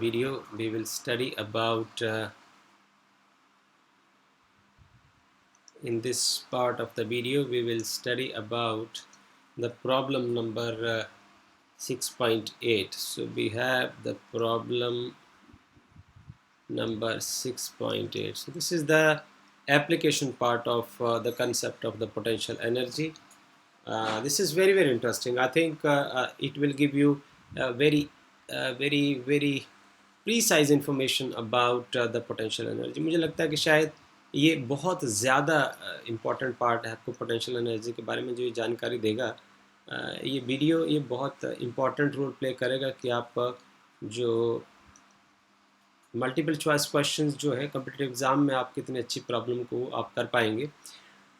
Video we will study about in this part of the video we will study about the problem number 6.8. So we have the problem number 6.8. So this is the application part of the concept of the potential energy. This is very interesting. I think it will give you very precise information about the potential energy. मुझे लगता है कि शायद ये बहुत ज़्यादा important part है आपको पोटेंशियल एनर्जी के बारे में जो ये जानकारी देगा. ये वीडियो ये बहुत इम्पॉर्टेंट रोल प्ले करेगा कि आप जो मल्टीपल चॉइस क्वेश्चंस जो है कॉम्पिटिटिव एग्ज़ाम में आप कितनी अच्छी प्रॉब्लम को आप कर पाएंगे.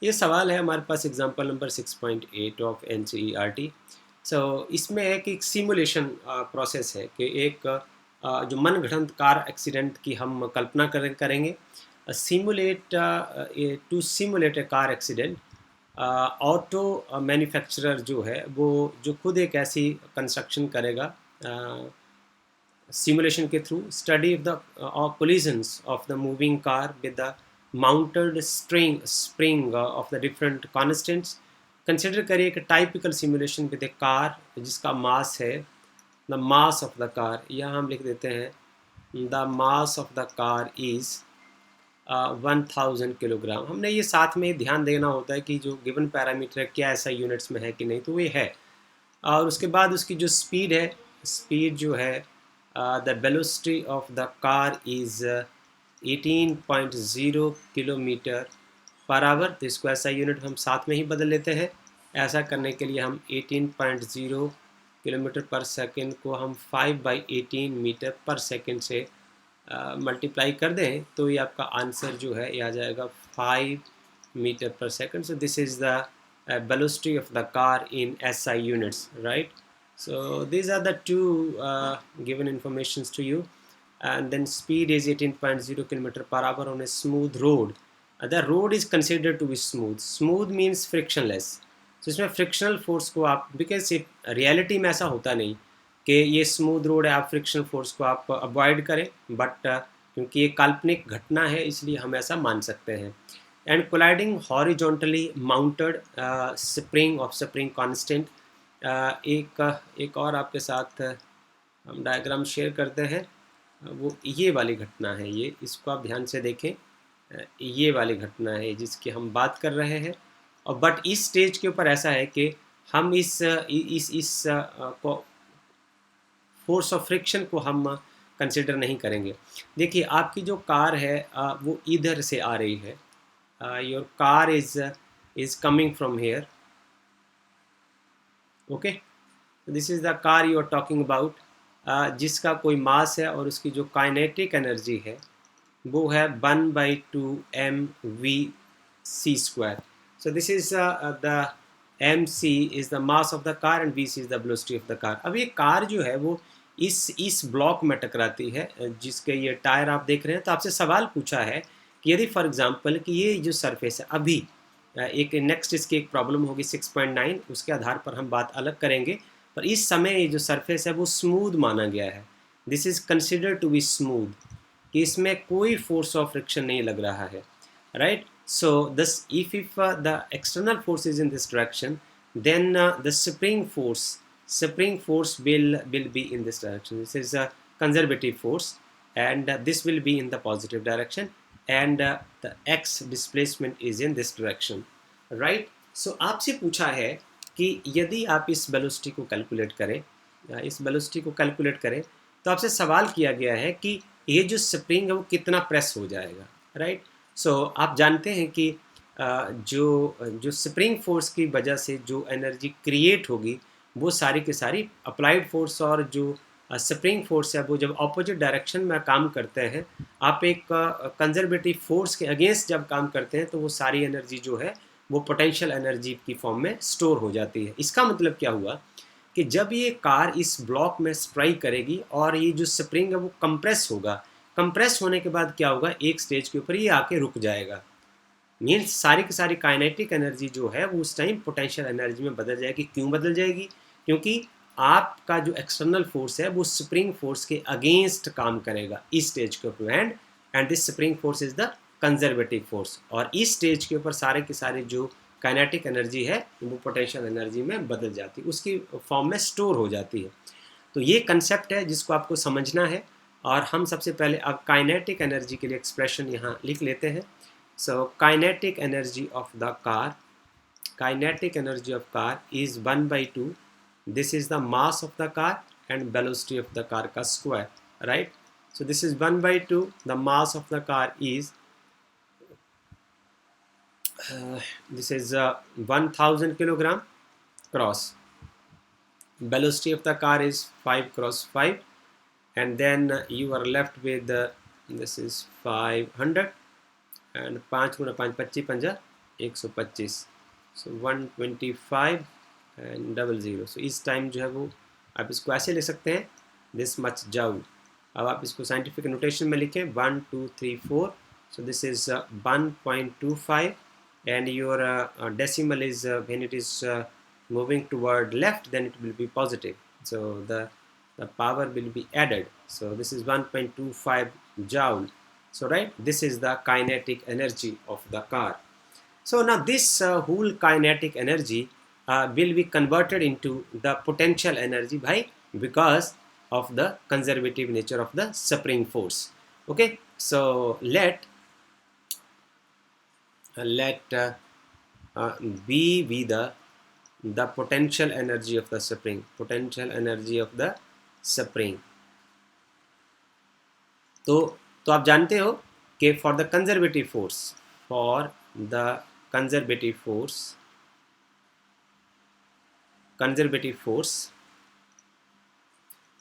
ये सवाल है हमारे पास एग्जाम्पल नंबर 6.8 ऑफ NCERT. सो इसमें है कि एक सिमुलेशन प्रोसेस है कि एक जो मनगढ़ंत कार एक्सीडेंट की हम कल्पना करेंगे. To simulate a car accident, auto manufacturer जो है वो जो खुद एक ऐसी कंस्ट्रक्शन करेगा सिमुलेशन के through. Study of the collisions of the moving car with the mounted spring of the different constants. Consider करिए कि typical simulation with A car जिसका मास है the mass of the car. यहाँ हम लिख देते हैं the mass of the car is 1000 kilogram. हमने ये साथ में ध्यान देना होता है कि जो गिवन पैरामीटर है क्या ऐसा यूनिट्स में है कि नहीं, तो ये है. और उसके बाद उसकी जो स्पीड है, स्पीड जो है the velocity of the car is 18.0 kilometre per hour. तो इसको ऐसा यूनिट हम साथ में ही बदल लेते हैं. ऐसा करने के लिए हम 18.0 किलोमीटर पर सेकंड को हम 5/18 मीटर पर सेकंड से मल्टीप्लाई कर दें तो ये आपका आंसर जो है ये आ जाएगा 5 मीटर पर second. So this is the velocity of the car in SI units, right. So these are the two given informations to you, and then speed is 18.0 km per hour on a smooth road. The road is considered to be smooth. Smooth means frictionless. So इसमें frictional force को आप, because reality में ऐसा होता नहीं कि ये smooth road है आप फ्रिक्शनल फोर्स को आप अवॉइड करें, बट क्योंकि ये काल्पनिक घटना है इसलिए हम ऐसा मान सकते हैं. And colliding horizontally mounted spring of spring constant. एक और आपके साथ हम डायग्राम शेयर करते हैं. वो ये वाली घटना है, ये इसको आप ध्यान से देखें. ये वाली घटना है जिसकी हम बात कर रहे हैं. और बट इस स्टेज के ऊपर ऐसा है कि हम इस को फोर्स ऑफ फ्रिक्शन को हम कंसिडर नहीं करेंगे. देखिए आपकी जो कार है वो इधर से आ रही है. Your car is coming from here. Okay, this is the car you are talking about, जिसका कोई मास है और उसकी जो काइनेटिक एनर्जी है वो है 1/2 mv/c². So this is the mc is the mass of the car and vc is the velocity of the car. अब ये कार जो है वो इस ब्लॉक में टकराती है जिसके ये टायर आप देख रहे हैं. तो आपसे सवाल पूछा है कि यदि फॉर एग्जांपल कि ये जो सरफेस है अभी एक नेक्स्ट इसकी एक प्रॉब्लम होगी 6.9, उसके आधार पर हम बात अलग करेंगे. पर इस समय ये जो सरफेस है वो स्मूथ माना गया है. This is consider to be smooth, कि इसमें कोई फोर्स ऑफ फ्रिक्शन नहीं लग रहा है, right. So this if the external force is in this direction, then the spring force will be in this direction. This is a conservative force, and this will be in the positive direction, and the x displacement is in this direction, right. So आपसे पूछा है कि यदि आप इस velocity को calculate करें, तो आपसे सवाल किया गया है कि ये जो स्प्रिंग है वो कितना प्रेस हो जाएगा, राइट. सो आप जानते हैं कि जो स्प्रिंग फोर्स की वजह से जो एनर्जी क्रिएट होगी वो सारी की सारी अप्लाइड फोर्स, और जो स्प्रिंग फोर्स है वो जब ऑपोजिट डायरेक्शन में काम करते हैं, आप एक कंजर्वेटिव फोर्स के अगेंस्ट जब काम करते हैं तो वो सारी एनर्जी जो है वो पोटेंशियल एनर्जी की फॉर्म में स्टोर हो जाती है. इसका मतलब क्या हुआ कि जब ये कार इस ब्लॉक में स्ट्राइक करेगी और ये जो स्प्रिंग है वो कंप्रेस होगा, कंप्रेस होने के बाद क्या होगा, एक स्टेज के ऊपर ये आके रुक जाएगा. मीन्स सारी की सारी काइनेटिक एनर्जी जो है वो उस टाइम पोटेंशियल एनर्जी में बदल जाएगी. क्यों बदल जाएगी? क्योंकि आपका जो एक्सटर्नल फोर्स है वो स्प्रिंग फोर्स के अगेंस्ट काम करेगा इस स्टेज के ऊपर, and this spring force is the conservative force. और इस स्टेज के ऊपर सारे के सारे जो काइनेटिक एनर्जी है वो पोटेंशियल एनर्जी में बदल जाती है, उसकी फॉर्म में स्टोर हो जाती है। तो ये कंसेप्ट है जिसको आपको समझना है। और हम सबसे पहले अब काइनेटिक एनर्जी के लिए एक्सप्रेशन यहाँ लिख लेते हैं। So kinetic energy of the car, kinetic energy of car is 1/2, this is the mass of the car and velocity of the car का square, right? So this is 1/2, the mass of the car is this is 1000 kilogram cross, velocity of the car is 5 cross 5, and then you are left with this is 500 and 5 गुना 5 25 पंजा 125, so 125 and 00। सो इस time जो है वो आप इसको ऐसे ले सकते हैं, दिस मच जाउल। अब आप इसको साइंटिफिक नोटेशन में लिखें 1 2 3 4, सो this is 1.25 and your decimal is when it is moving toward left, then it will be positive, so the power will be added, so this is 1.25 joule. So right, this is the kinetic energy of the car. So now this whole kinetic energy will be converted into the potential energy by because of the conservative nature of the spring force. Okay, so let B be the potential energy of the spring, potential energy of the spring. तो आप जानते हो कि for the conservative force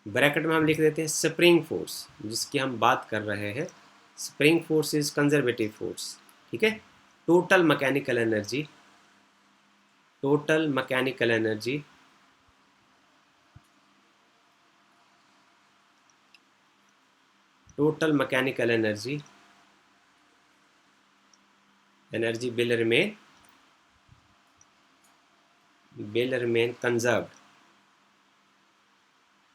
bracket में हम लिख देते हैं स्प्रिंग फोर्स, जिसकी हम बात कर रहे हैं। Spring force is conservative force, ठीक है। Total mechanical energy will remain conserved.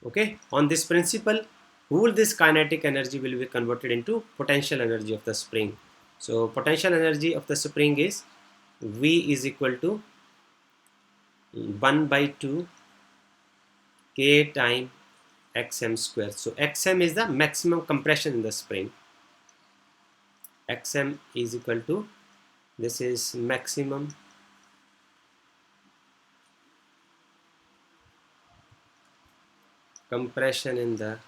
Okay, on this principle, all this kinetic energy will be converted into potential energy of the spring. So potential energy of the spring is V is equal to 1/2 K time xm square. So xm is the maximum compression in the spring. Xm is equal to, this is maximum compression in the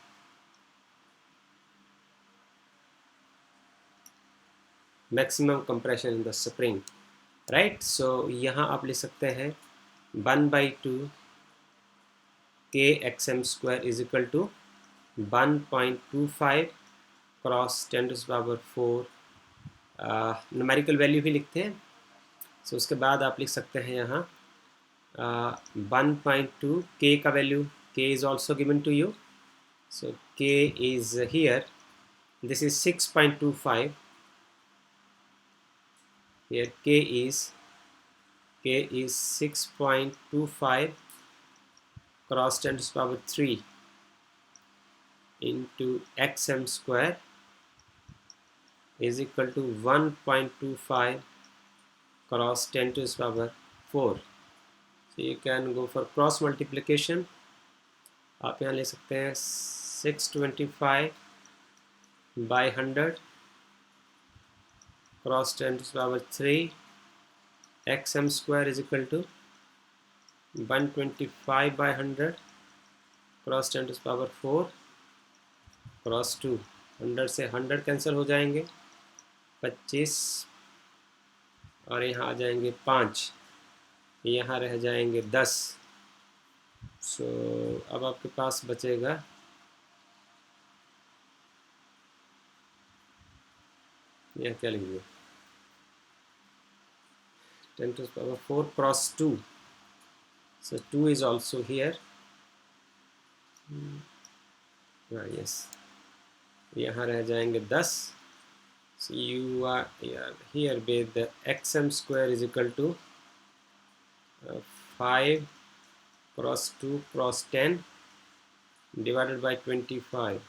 spring, right? So यहाँ आप लिख सकते हैं 1/2 K xm square is equal to 1.25 cross 10⁴। Numerical value भी लिखते हैं। सो उसके बाद आप लिख सकते हैं यहाँ 1.2 K का value, K is also given to you, so K is here, this is 6.25, here K is 6.25 cross 10⁵ into xm square is equal to 1.25 cross 10⁴. So you can go for cross multiplication. आप यहाँ ले सकते हैं 625 by 100 cross 10⁵, xm square is equal to 125 by 100 cross 10⁴ cross 2, 100 से 100 cancel हो जाएंगे, 25 और यहाँ आ जाएंगे 5, यहाँ रह जाएंगे 10। सो अब आपके पास बचेगा यह क्या लिख दिया 10⁴ cross 2, so 2 is also here, yes, यहाँ रह जाएंगे 10। so you are here with the xm square is equal to 5 cross 2 cross 10 divided by 25,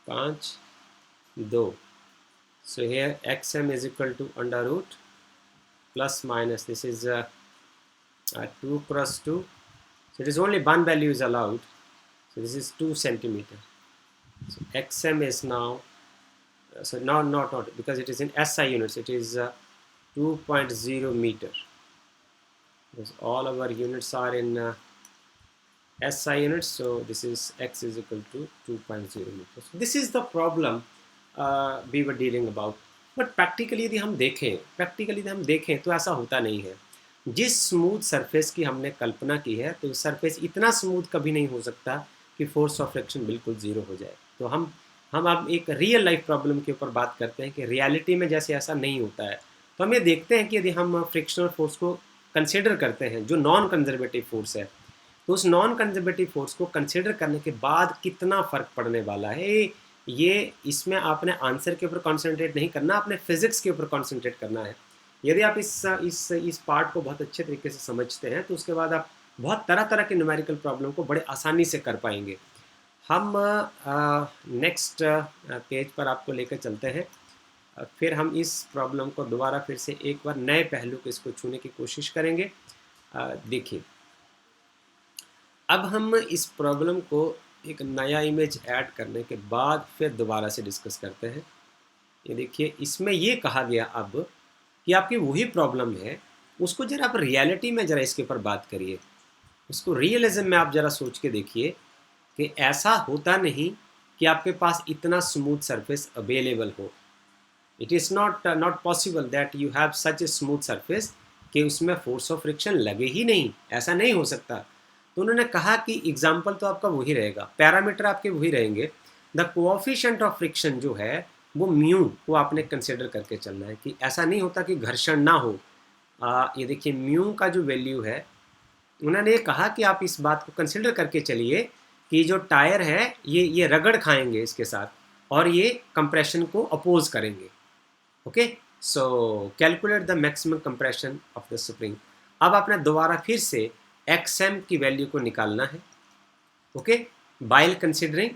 5 2. So here xm is equal to under root plus minus, this is 2 cross 2, so it is only one value is allowed, so this is 2 centimeter. So xm is now so not because it is in SI units, it is 2.0 meter, because all our units are in SI units, so this is x is equal to 2.0 meter. So this is the problem we were dealing about. But practically यदि हम देखें तो ऐसा होता नहीं है. जिस smooth surface की हमने कल्पना की है, तो सरफेस इतना स्मूथ कभी नहीं हो सकता कि फोर्स ऑफ फ्रिक्शन बिल्कुल ज़ीरो हो जाए. तो हम अब एक रियल लाइफ प्रॉब्लम के ऊपर बात करते हैं कि रियलिटी में जैसे ऐसा नहीं होता है. तो हम ये देखते हैं कि यदि हम फ्रिक्शनल फोर्स को कंसिडर करते हैं, जो नॉन कंजर्वेटिव फोर्स है, तो उस नॉन कंजर्वेटिव फोर्स को कंसिडर करने के बाद कितना फ़र्क पड़ने वाला है, ये इसमें आपने आंसर के ऊपर कंसंट्रेट नहीं करना, आपने फिजिक्स के ऊपर कंसंट्रेट करना है. यदि आप इस पार्ट को बहुत अच्छे तरीके से समझते हैं, तो उसके बाद आप बहुत तरह तरह के न्यूमेरिकल प्रॉब्लम को बड़े आसानी से कर पाएंगे. हम नेक्स्ट पेज पर आपको लेकर चलते हैं. फिर हम इस प्रॉब्लम को दोबारा फिर से एक बार नए पहलू को इसको छूने की कोशिश करेंगे. देखिए, अब हम इस प्रॉब्लम को एक नया इमेज ऐड करने के बाद फिर दोबारा से डिस्कस करते हैं. ये देखिए, इसमें ये कहा गया अब कि आपकी वही प्रॉब्लम है, उसको जरा आप रियलिटी में ज़रा इसके ऊपर बात करिए, उसको रियलिज्म में आप ज़रा सोच के देखिए कि ऐसा होता नहीं कि आपके पास इतना स्मूथ सरफेस अवेलेबल हो. It is not possible that you have such a smooth surface कि उसमें फोर्स ऑफ फ्रिक्शन लगे ही नहीं, ऐसा नहीं हो सकता. तो उन्होंने कहा कि एग्जाम्पल तो आपका वही रहेगा, पैरामीटर आपके वही रहेंगे. द कोएफिशिएंट ऑफ फ्रिक्शन जो है वो म्यू को आपने कंसिडर करके चलना है, कि ऐसा नहीं होता कि घर्षण ना हो. ये देखिए, म्यू का जो वैल्यू है, उन्होंने ये कहा कि आप इस बात को कंसिडर करके चलिए कि जो टायर है ये रगड़ खाएंगे इसके साथ, और ये कंप्रेशन को अपोज करेंगे. Okay, so calculate the maximum compression of the spring. अब आपने दोबारा फिर से XM की वैल्यू को निकालना है. ओके, बाइल कंसिडरिंग,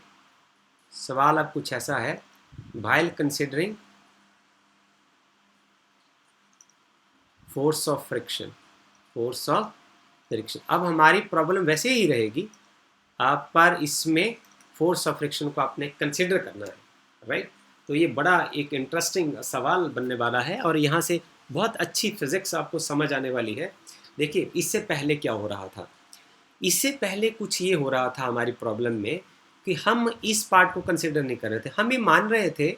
सवाल अब कुछ ऐसा है, bile considering force of friction. अब हमारी प्रॉब्लम वैसे ही रहेगी, आप पर इसमें फोर्स ऑफ फ्रिक्शन को आपने कंसिडर करना है, राइट. तो ये बड़ा एक इंटरेस्टिंग सवाल बनने वाला है, और यहाँ से बहुत अच्छी फिजिक्स आपको समझ आने वाली है. देखिए, इससे पहले क्या हो रहा था, इससे पहले कुछ ये हो रहा था हमारी प्रॉब्लम में कि हम इस पार्ट को कंसिडर नहीं कर रहे थे. हम ये मान रहे थे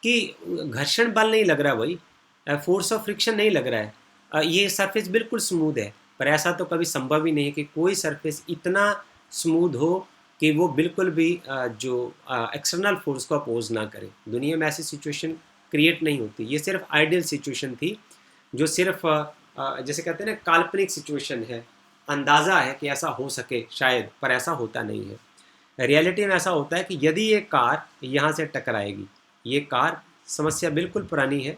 कि घर्षण बल नहीं लग रहा, वही फोर्स ऑफ फ्रिक्शन नहीं लग रहा है, ये सरफेस बिल्कुल स्मूथ है. पर ऐसा तो कभी संभव ही नहीं है कि कोई सरफेस इतना स्मूथ हो कि वो बिल्कुल भी जो एक्सटर्नल फोर्स को अपोज ना करे. दुनिया में ऐसी सिचुएशन क्रिएट नहीं होती. ये सिर्फ आइडियल सिचुएशन थी, जो सिर्फ जैसे कहते हैं ना, काल्पनिक सिचुएशन है, अंदाज़ा है कि ऐसा हो सके शायद, पर ऐसा होता नहीं है. रियलिटी में ऐसा होता है कि यदि ये कार यहाँ से टकराएगी, ये कार समस्या बिल्कुल पुरानी है,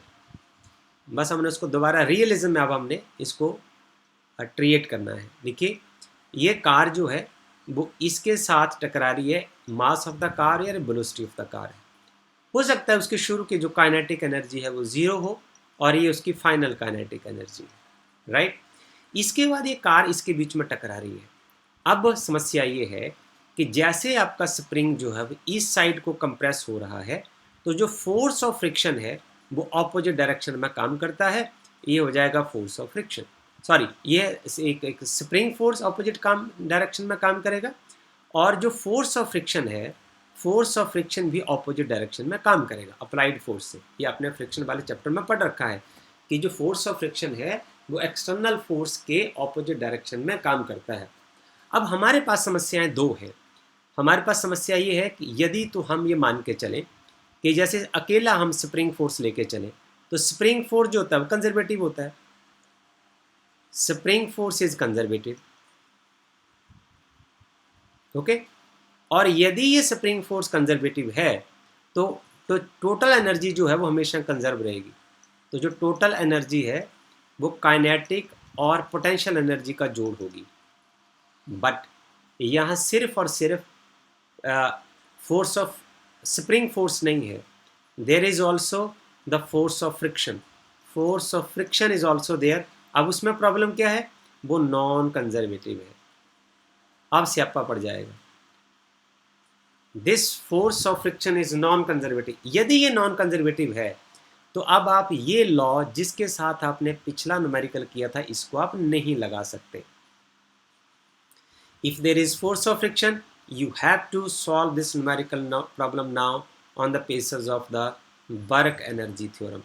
बस हमने उसको दोबारा रियलिज्म में अब हमने इसको ट्रिएट करना है. देखिए, ये कार जो है वो इसके साथ टकरा रही है, मास ऑफ द कार या वेलोसिटी ऑफ द कार है. हो सकता है उसकी शुरू की जो काइनेटिक एनर्जी है वो ज़ीरो हो, और ये उसकी फाइनल काइनेटिक एनर्जी है, राइट. इसके बाद ये कार इसके बीच में टकरा रही है. अब समस्या ये है कि जैसे आपका स्प्रिंग जो है वो इस साइड को कंप्रेस हो रहा है, तो जो फोर्स ऑफ फ्रिक्शन है वो ऑपोजिट डायरेक्शन में काम करता है. ये हो जाएगा फोर्स ऑफ फ्रिक्शन, सॉरी, ये एक स्प्रिंग फोर्स ऑपोजिट डायरेक्शन में काम करेगा, और जो फोर्स ऑफ फ्रिक्शन है, फोर्स ऑफ फ्रिक्शन भी ऑपोजिट डायरेक्शन में काम करेगा अप्लाइड फोर्स से. ये आपने फ्रिक्शन वाले चैप्टर में पढ़ रखा है कि जो फोर्स ऑफ फ्रिक्शन है वो एक्सटर्नल फोर्स के ऑपोजिट डायरेक्शन में काम करता है. अब हमारे पास समस्याएं दो हैं. हमारे पास समस्या ये है कि यदि तो हम ये मान के चलें कि जैसे अकेला हम स्प्रिंग फोर्स लेके चलें, तो स्प्रिंग फोर्स जो होता है वो कंजर्वेटिव होता है. Spring force is conservative, okay. और यदि ये स्प्रिंग फोर्स कंजर्वेटिव है, तो टोटल एनर्जी जो है वो हमेशा कंजर्व रहेगी. तो जो टोटल एनर्जी है वो काइनेटिक और पोटेंशियल एनर्जी का जोड़ होगी। बट यहाँ सिर्फ और सिर्फ फोर्स ऑफ स्प्रिंग फोर्स नहीं है, there is also the force of friction. Force of friction is also there. अब उसमें प्रॉब्लम क्या है, वो नॉन कंजर्वेटिव है। अब स्यापा पड़ जाएगा। This force of friction is non conservative. यदि ये नॉन कंजर्वेटिव है तो अब आप ये लॉ जिसके साथ आपने पिछला न्यूमेरिकल किया था इसको आप नहीं लगा सकते। If there is force of friction, you have to solve this numerical problem now on the basis of the work energy theorem.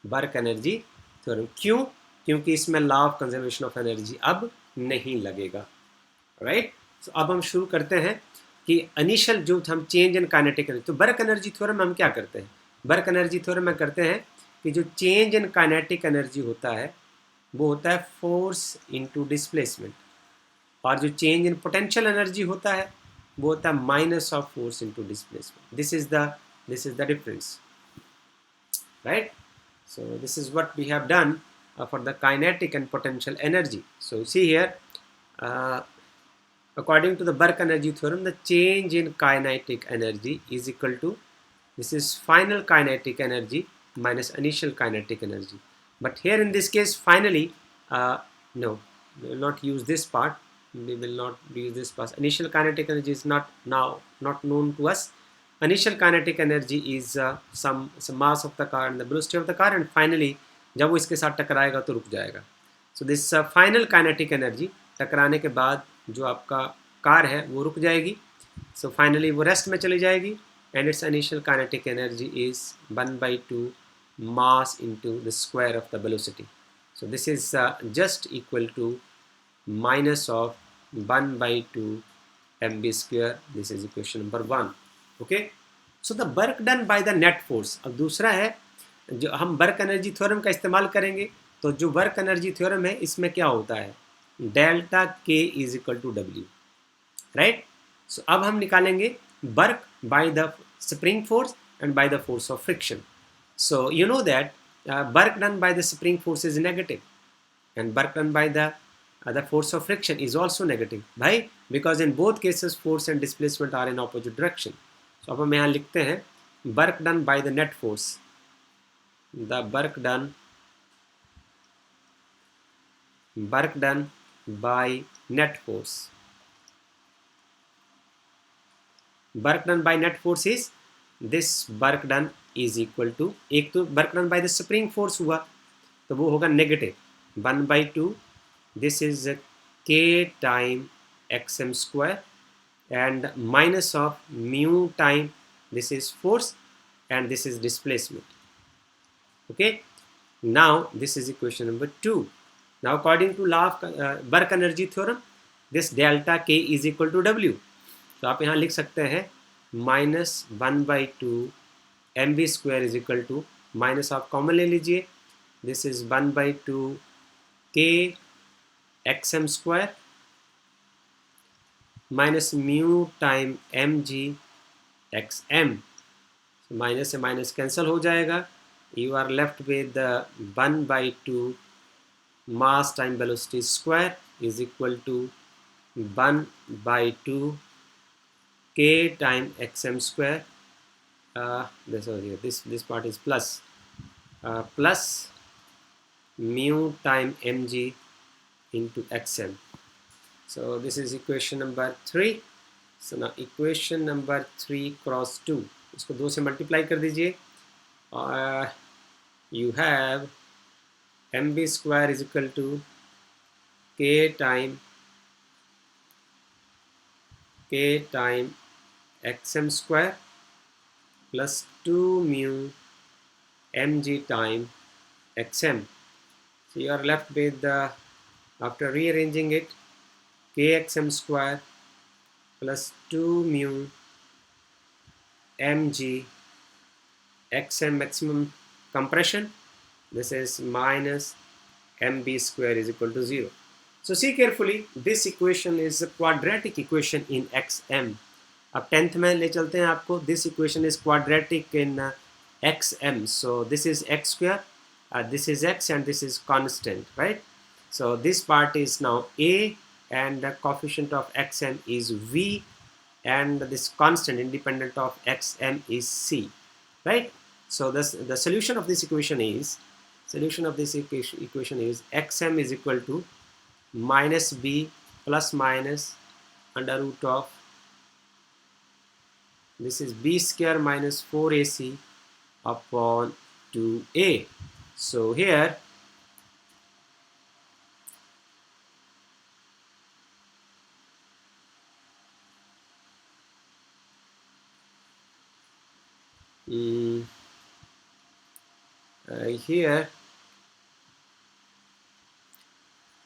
Work energy theorem. क्यों? क्योंकि इसमें law of conservation of energy अब नहीं लगेगा। राइट। तो अब हम शुरू करते हैं कि इनिशियल जो हम चेंज इन काइनेटिक एनर्जी, तो वर्क एनर्जी थ्योरम में हम क्या करते हैं, वर्क एनर्जी थ्योरम में करते हैं कि जो चेंज इन काइनेटिक एनर्जी होता है वो होता है फोर्स इनटू डिस्प्लेसमेंट, और जो चेंज इन पोटेंशियल एनर्जी होता है वो होता है minus of force into displacement. This is the difference. Right. So this is what we have done for the kinetic and potential energy. So see here, according to the work energy theorem, the change in kinetic energy is equal to, this is final kinetic energy minus initial kinetic energy. But here in this case, finally, no, we will not use this part. We will not use this part. Initial kinetic energy is not known to us. Initial kinetic energy is some mass of the car and the velocity of the car, and finally जब वो इसके साथ टकराएगा तो रुक जाएगा। So this final kinetic energy, टकराने के बाद जो आपका कार है वो रुक जाएगी। So finally वो रेस्ट में चली जाएगी, and its initial kinetic energy is 1/2 mass into the square of the velocity. So this is just equal to minus of 1/2 mv square. This is equation number 1. Okay. So the work done by the net force. अब दूसरा है, जो हम work energy theorem का इस्तेमाल करेंगे, तो जो वर्क एनर्जी थ्योरम है इसमें क्या होता है, delta k is equal to डब्ल्यू। राइट। सो अब हम निकालेंगे work by the spring force and by the force of friction. So you know that work done by the spring force is negative and work done by the force of friction is also negative. Why? Because in both cases force and displacement are in opposite direction. So अब हम यहाँ लिखते हैं work done by the net force, the work done by net force, work done by net force is this work done is equal to, एक तो work done by the spring force हुआ तो वो होगा negative 1/2, this is k time xm square, and minus of mu time, this is force and this is displacement. Okay, now this is equation number 2. Now according to law of work energy theorem, this delta k is equal to w. तो आप यहाँ लिख सकते हैं minus 1/2 mv square is equal to, minus आप common ले लीजिए, this is 1/2 k xm square minus mu time mg xm. Minus से माइनस कैंसिल हो जाएगा, you are left with the 1/2 mass time velocity square is equal to 1/2 k time xm square. This part is plus plus mu time mg into xm. So this is equation number 3. So now equation number 3 cross 2, इसको 2 से multiply कर दीजिए, you have mv square is equal to k time xm square plus 2 mu mg time xm. So you are left with after rearranging it, kxm square plus 2 mu mg xm maximum compression, this is minus mb square is equal to 0. So see carefully, this equation is a quadratic equation in xm. अब 10th में ले चलते हैं आपको, this equation is quadratic in xm. So this is x square this is x and this is constant, right? So this part is now a, and the coefficient of xm is v, and this constant independent of xm is c, right? So this, the solution of this equation is xm is equal to minus b plus minus under root of, this is b square minus 4ac upon 2a. So here here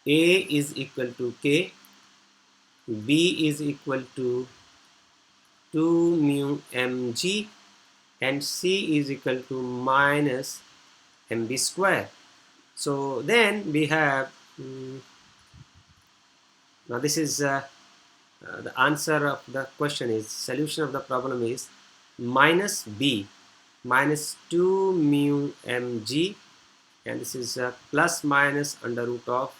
a is equal to k, b is equal to 2 mu mg, and c is equal to minus mb square. So then we have now this is the answer of the question is, solution of the problem is minus b minus 2 mu mg, and this is plus minus under root of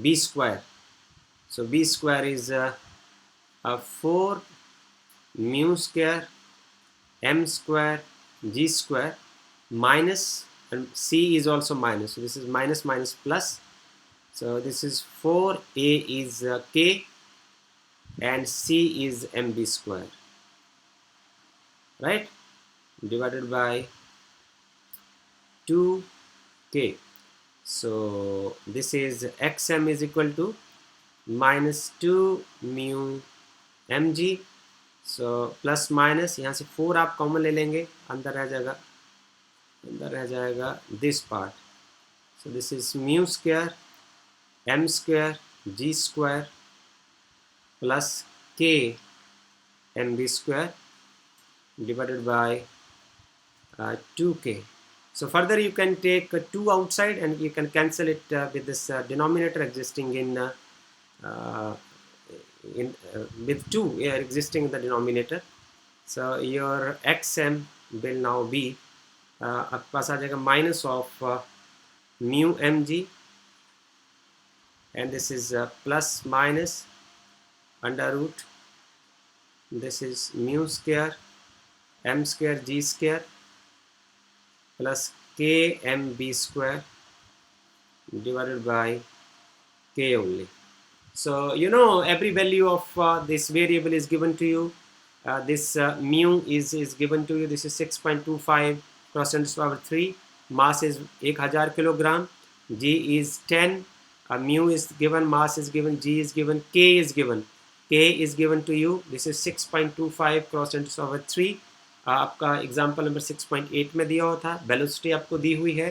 b square. So b square is 4 mu square m square g square minus, and c is also minus, so this is minus minus plus. So this is 4a is k, and c is mb square, right, divided by 2k. So this is xm is equal to minus 2 mu mg. So plus minus यहाँ से 4 आप common ले लेंगे, अंदर रह जाएगा this part. So this is mu square m square g square plus k m b square divided by 2k. So further you can take 2 outside and you can cancel it with this denominator existing in with 2 existing in the denominator. So your xm will now be आपके पास आ जाएगा minus of mu mg, and this is plus minus under root, this is mu square m square g square plus k m b square divided by k only. So you know every value of this variable is given to you. This mu is given to you. This is 6.25 cross 10 to the power 3. Mass is 1000 kilogram. G is 10. Mu is given. Mass is given. G is given. K is given. K is given to you. This is 6.25 cross 10 to the power 3. आपका example number 6.8 में दिया हुआ था. Velocity आपको दी हुई है.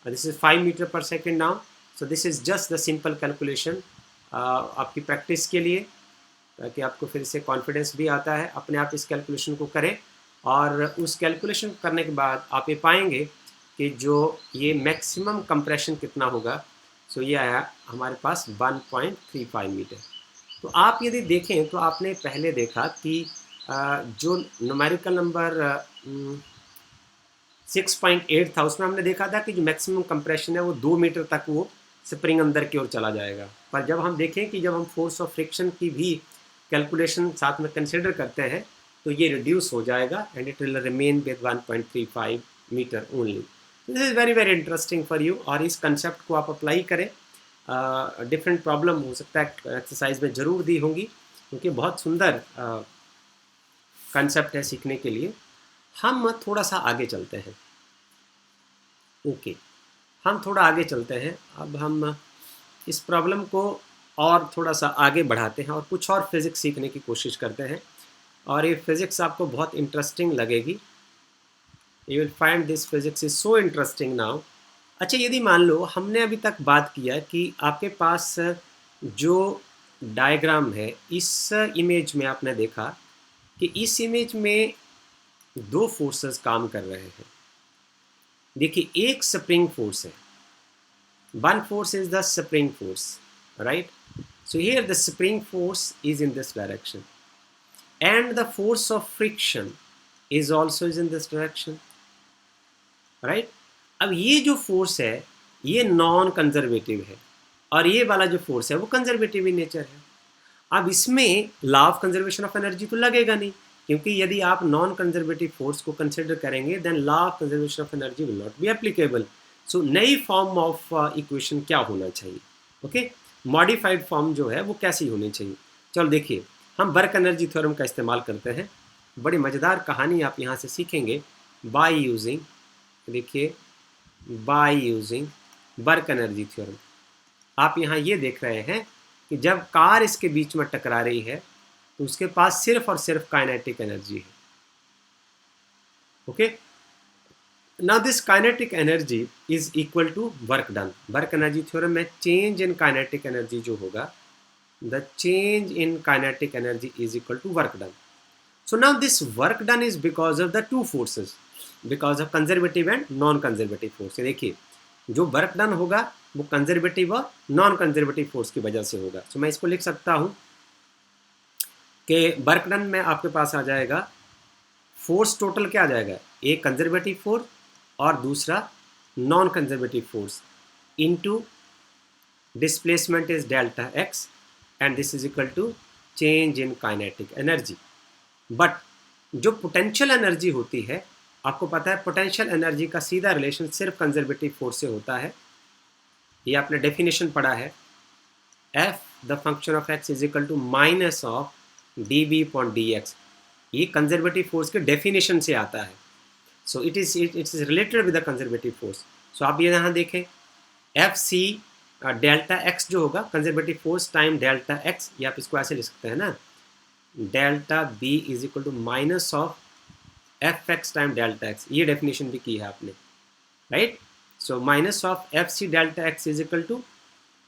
This is 5 metre पर second now. So this is just the simple calculation आपकी प्रैक्टिस के लिए, ताकि आपको फिर से कॉन्फिडेंस भी आता है. अपने आप इस कैलकुलेशन को करें और उस कैलकुलेशन करने के बाद आप ये पाएंगे कि जो ये मैक्सिमम कंप्रेशन कितना होगा. सो ये आया हमारे पास 1.35 मीटर. तो आप यदि देखें तो आपने पहले देखा कि जो न्यूमेरिकल नंबर 6.8 था उसमें हमने देखा था कि जो मैक्सिमम कंप्रेशन है वो 2 मीटर तक वो स्प्रिंग अंदर की ओर चला जाएगा. पर जब हम देखें कि जब हम फोर्स ऑफ फ्रिक्शन की भी कैलकुलेशन साथ में कंसिडर करते हैं तो ये रिड्यूस हो जाएगा and it will remain with 1.35 metre only. This is very very interesting for you. और इस कंसेप्ट को आप अप्लाई करें. डिफरेंट प्रॉब्लम हो सकता है एक्सरसाइज में ज़रूर दी होंगी, क्योंकि बहुत सुंदर कंसेप्ट है सीखने के लिए. हम थोड़ा सा आगे चलते हैं. ओके, हम थोड़ा आगे चलते हैं. अब हम इस प्रॉब्लम को और थोड़ा सा आगे बढ़ाते हैं और कुछ और फिज़िक्स सीखने की कोशिश करते हैं. और ये फिज़िक्स आपको बहुत इंटरेस्टिंग लगेगी. You will find this physics is so interesting now. अच्छा, यदि मान लो हमने अभी तक बात किया कि आपके पास जो डायग्राम है, इस इमेज में आपने देखा कि इस इमेज में 2 फोर्सेस काम कर रहे हैं. देखिए, एक स्प्रिंग फोर्स है. One force is the spring force, right? So here the spring force is in this direction, and the force of friction is also in this direction, right? अब ये जो फोर्स है ये नॉन कंजर्वेटिव है और ये वाला जो फोर्स है वो कंजर्वेटिव इन नेचर है। अब इसमें law of conservation of energy तो लगेगा नहीं, क्योंकि यदि आप नॉन कंजर्वेटिव फोर्स को कंसिडर करेंगे then law of conservation of energy will not be applicable. So नई फॉर्म ऑफ इक्वेशन क्या होना चाहिए? ओके, मॉडिफाइड फॉर्म जो है वो कैसी होनी चाहिए? चलो देखिए, हम वर्क एनर्जी थ्योरम का इस्तेमाल करते हैं। बड़ी मज़ेदार कहानी आप यहाँ से सीखेंगे बाय यूजिंग, देखिए, by using work energy theorem. आप यहाँ ये देख रहे हैं कि जब कार इसके बीच में टकरा रही है तो उसके पास सिर्फ और सिर्फ काइनेटिक एनर्जी है। Okay, now this kinetic energy is equal to work done. Work energy theorem में चेंज इन काइनेटिक एनर्जी जो होगा, the change in kinetic energy is equal to work done. So now this work done is because of the two forces, because of conservative and non conservative force. देखिए, जो work done होगा वो conservative और non conservative force की वजह से होगा। तो मैं इसको लिख सकता हूँ कि वर्क डन में आपके पास आ जाएगा फोर्स टोटल क्या आ जाएगा, एक कंजर्वेटिव फोर्स और दूसरा non conservative force into displacement is delta x and this is equal to change in kinetic energy. But जो पोटेंशियल एनर्जी होती है, आपको पता है पोटेंशियल एनर्जी का सीधा रिलेशन सिर्फ कंजर्वेटिव फोर्स से होता है। ये आपने डेफिनेशन पढ़ा है, f the function of x is equal to minus of d b upon d x. ये कंजर्वेटिव फोर्स के डेफिनेशन से आता है। So it is related with the conservative force. So आप ये यहाँ देखें, एफ सी डेल्टा एक्स जो होगा conservative force time delta x, ये आप इसको ऐसे लिख सकते हैं ना, delta b is equal to minus of f x time delta x. ये डेफिनेशन भी की है आपने, right. So minus of f c delta x is equal to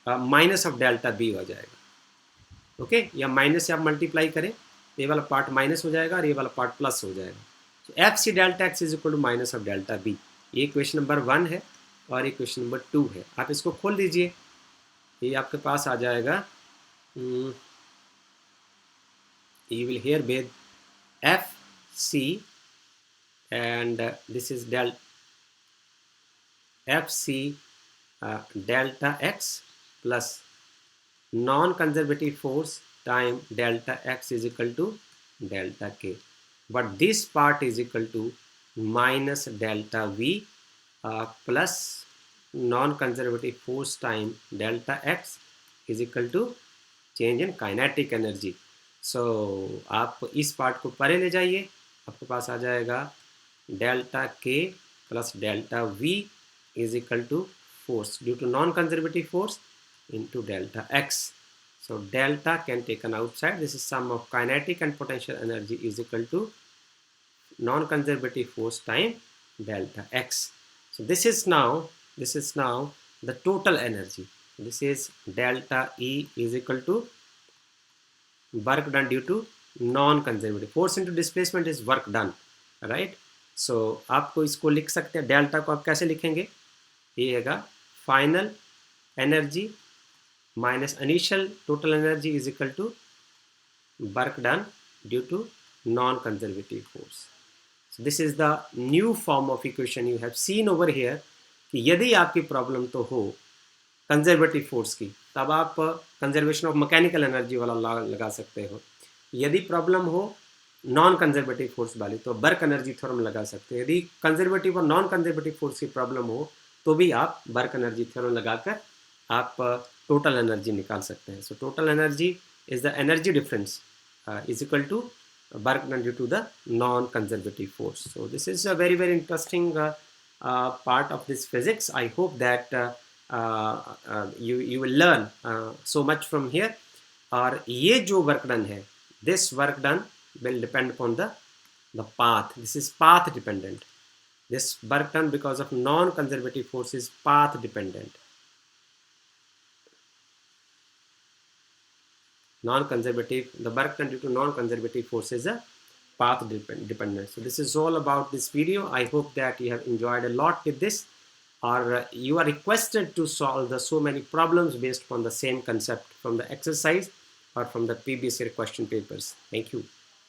minus of delta b हो जाएगा। ओके, या माइनस से आप मल्टीप्लाई करें, ये वाला पार्ट माइनस हो जाएगा और ये वाला पार्ट प्लस हो जाएगा। तो f c delta x is equal to minus of delta b. ये क्वेश्चन नंबर 1 है और ये क्वेश्चन नंबर 2 है। आप इसको खोल दीजिए, ये आपके पास आ जाएगा, you will here with FC and this is FC delta x plus non-conservative force time delta x is equal to delta k, but this part is equal to minus delta v plus non-conservative force time delta x is equal to change in kinetic energy. सो आप इस part को परे ले जाइए, आपके पास आ जाएगा delta k plus delta v is equal to force due to non conservative force into delta x. So delta can taken outside. This is sum of kinetic and potential energy is equal to non-conservative force time delta x. So this is now the total energy. This is delta E is equal to work done due to non-conservative force into displacement is work done, right? So आपको इसको लिख सकते हैं, delta को आप कैसे लिखेंगे, ये हैगा final energy minus initial total energy is equal to work done due to non-conservative force. So this is the new form of equation you have seen over here. कि यदि आपकी प्रॉब्लम तो हो कंजर्वेटिव फोर्स की, तब आप conservation of mechanical energy वाला लगा सकते हो। यदि प्रॉब्लम हो नॉन कंजर्वेटिव फोर्स वाली तो वर्क एनर्जी थ्योरम लगा सकते हैं। यदि कंजर्वेटिव और नॉन कंजर्वेटिव फोर्स की प्रॉब्लम हो तो भी आप वर्क एनर्जी थ्योरम लगाकर आप टोटल एनर्जी निकाल सकते हैं। So total energy is the energy difference is equal to work done due to the non conservative force. So this is a very very interesting part of this physics. I hope that you will learn so much from here. और ये जो work done है, this work done will depend upon the path. This is path dependent. This work done because of non-conservative force is path dependent. Non-conservative, the work done due to non-conservative force is a path dependent. So this is all about this video. I hope that you have enjoyed a lot with this, or you are requested to solve the so many problems based on the same concept from the exercise or from the previous year question papers. Thank you.